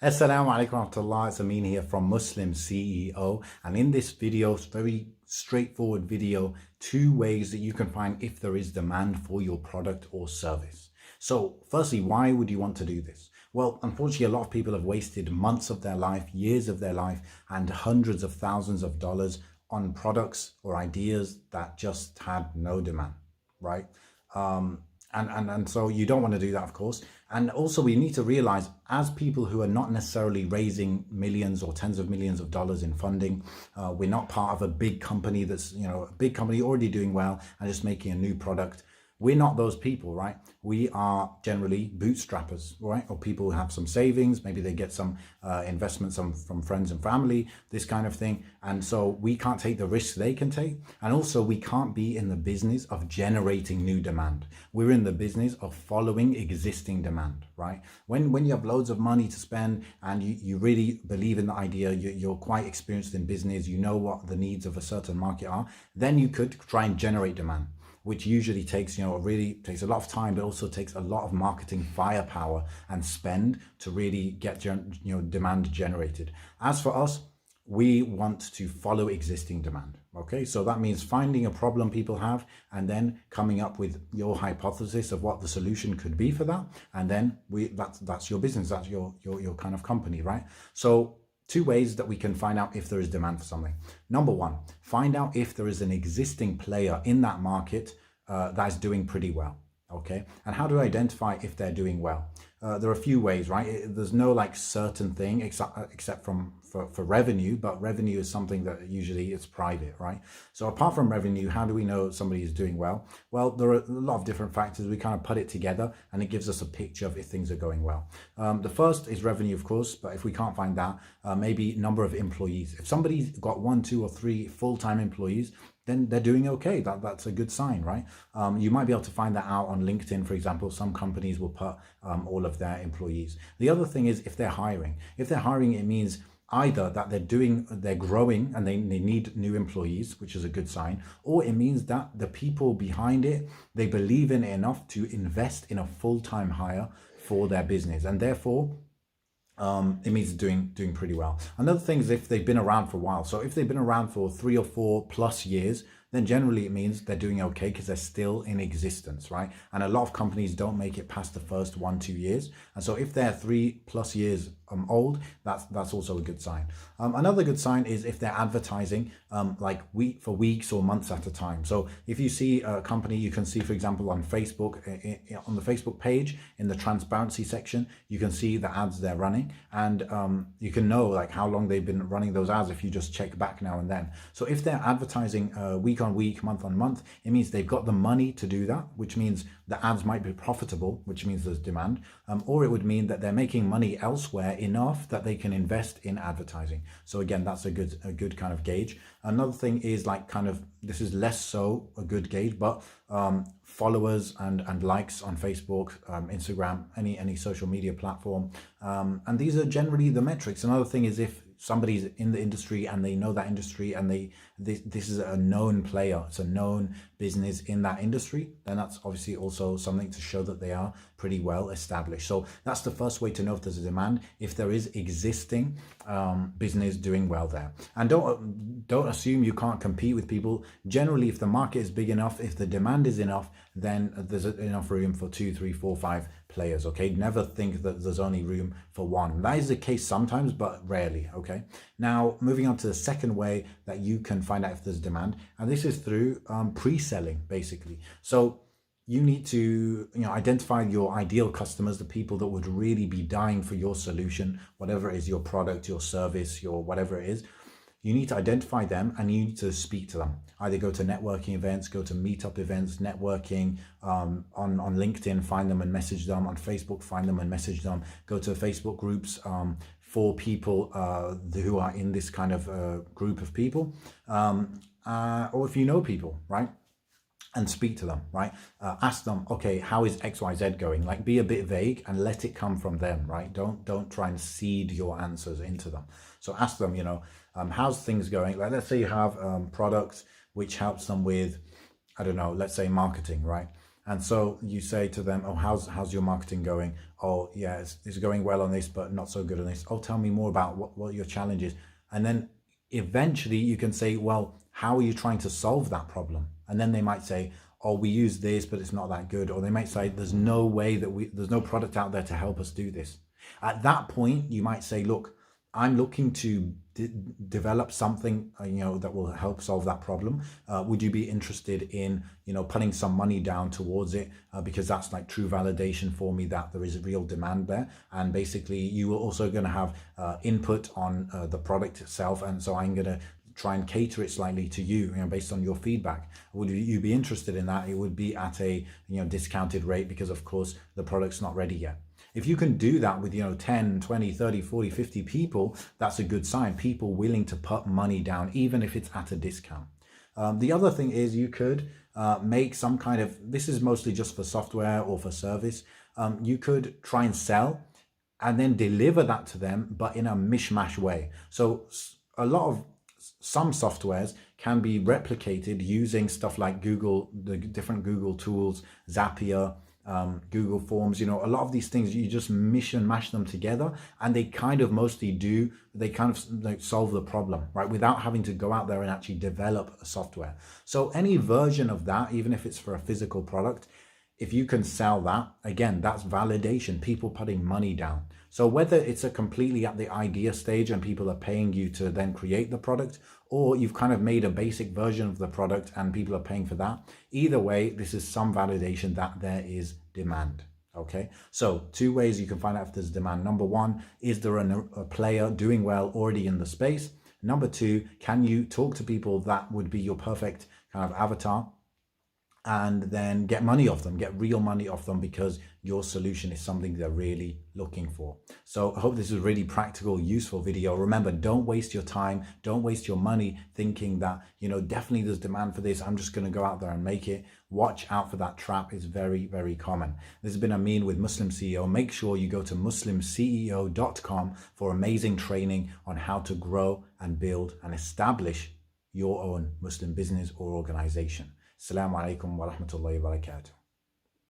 Assalamu alaikum warahmatullah. It's Ameen here from Muslim CEO, and in this video, it's very straightforward video, 2 ways that you can find if there is demand for your product or service. So firstly, why would you want to do this? Well, unfortunately, a lot of people have wasted months of their life, years of their life, and hundreds of thousands of dollars on products or ideas that just had no demand, right? And so you don't want to do that, of course. And also we need to realize, as people who are not necessarily raising millions or tens of millions of dollars in funding, we're not part of a big company that's, a big company already doing well and just making a new product. We're not those people, right? We are generally bootstrappers, right? Or people who have some savings, maybe they get some investments from friends and family, this kind of thing. And so we can't take the risks they can take. And also we can't be in the business of generating new demand. We're in the business of following existing demand, right? When you have loads of money to spend and you really believe in the idea, you're quite experienced in business, you know what the needs of a certain market are, then you could try and generate demand, which usually takes, really takes a lot of time, but also takes a lot of marketing firepower and spend to really get, demand generated. As for us, we want to follow existing demand. Okay, so that means finding a problem people have and then coming up with your hypothesis of what the solution could be for that. And then that's your business, that's your kind of company, right? So 2 ways that we can find out if there is demand for something. Number one, find out if there is an existing player in that market that's doing pretty well. Okay, and how do I identify if they're doing well? There are a few ways, right? There's no like certain thing except for revenue, but revenue is something that usually it's private, right? So apart from revenue, how do we know somebody is doing well? Well, there are a lot of different factors. We kind of put it together and it gives us a picture of if things are going well. The first is revenue, of course, but if we can't find that, maybe number of employees. If somebody's got 1, 2, or 3 full-time employees, then they're doing okay. That's a good sign, right? You might be able to find that out on LinkedIn, for example. Some companies will put all of their employees. The other thing is if they're hiring. If they're hiring, it means either that they're growing and they need new employees, which is a good sign, or it means that the people behind it, they believe in it enough to invest in a full-time hire for their business, and therefore it means doing pretty well. Another thing is if they've been around for a while. So if they've been around for 3 or 4 plus years, then generally it means they're doing okay because they're still in existence, right? And a lot of companies don't make it past the first 1, 2 years. And so if they're 3+ years old, that's also a good sign. Another good sign is if they're advertising for weeks or months at a time. So if you see a company, you can see, for example, on Facebook, on the Facebook page, in the transparency section, you can see the ads they're running, and you can know like how long they've been running those ads if you just check back now and then. So if they're advertising week on week, month on month, it means they've got the money to do that, which means the ads might be profitable, which means there's demand, or it would mean that they're making money elsewhere enough that they can invest in advertising. So again, that's a good kind of gauge. Another thing is this is less so a good gauge, but followers and likes on Facebook, Instagram, any social media platform, and these are generally the metrics. Another thing is if somebody's in the industry and they know that industry and this is a known player, it's a known business in that industry, then that's obviously also something to show that they are pretty well established. So that's the first way to know if there's a demand, if there is existing business doing well there. And don't assume you can't compete with people. Generally, if the market is big enough, if the demand is enough, then there's enough room for 2, 3, 4, 5 players. Okay, never think that there's only room for one. That is the case sometimes, but rarely. Okay, now moving on to the second way that you can find out if there's demand, and this is through pre-selling, basically. So you need to identify your ideal customers, the people that would really be dying for your solution, whatever it is, your product, your service, your whatever it is. You need to identify them and you need to speak to them. Either go to networking events, go to meetup events, networking, on LinkedIn, find them and message them. On Facebook, find them and message them. Go to Facebook groups for people who are in this kind of group of people. Or if you know people, right? And speak to them, right? Ask them, okay, how is XYZ going? Like, be a bit vague and let it come from them, right? Don't try and seed your answers into them. So ask them, how's things going? Like, let's say you have products which helps them with, I don't know, let's say marketing, right? And so you say to them, oh, how's your marketing going? Oh, yeah, it's going well on this, but not so good on this. Oh, tell me more about what your challenge is. And then eventually you can say, well, how are you trying to solve that problem? And then they might say, oh, we use this, but it's not that good. Or they might say, there's no way there's no product out there to help us do this. At that point, you might say, look, I'm looking to develop something, that will help solve that problem. Would you be interested in, putting some money down towards it? Because that's like true validation for me that there is a real demand there. And basically, you are also going to have input on the product itself. And so I'm going to try and cater it slightly to you, based on your feedback. Would you be interested in that? It would be at a discounted rate because, of course, the product's not ready yet. If you can do that with 10, 20, 30, 40, 50 people, that's a good sign. People willing to put money down, even if it's at a discount. The other thing is you could make some kind of, this is mostly just for software or for service. You could try and sell and then deliver that to them, but in a mishmash way. So some softwares can be replicated using stuff like Google, the different Google tools, Zapier, Google Forms, a lot of these things, you just mish and mash them together, and they kind of like solve the problem, right? Without having to go out there and actually develop a software. So any version of that, even if it's for a physical product, if you can sell that, again, that's validation, people putting money down. So whether it's a completely at the idea stage and people are paying you to then create the product, or you've kind of made a basic version of the product and people are paying for that, either way, this is some validation that there is demand. Okay, so 2 ways you can find out if there's demand. Number 1, is there a player doing well already in the space? Number 2, can you talk to people that would be your perfect kind of avatar, and then get money off them, get real money off them, because your solution is something they're really looking for. So I hope this is a really practical, useful video. Remember, don't waste your time, don't waste your money thinking that, definitely there's demand for this, I'm just going to go out there and make it. Watch out for that trap. It's very, very common. This has been Ameen with Muslim CEO. Make sure you go to muslimceo.com for amazing training on how to grow and build and establish your own Muslim business or organization. Assalamu alaikum wa rahmatullahi wa barakatuh.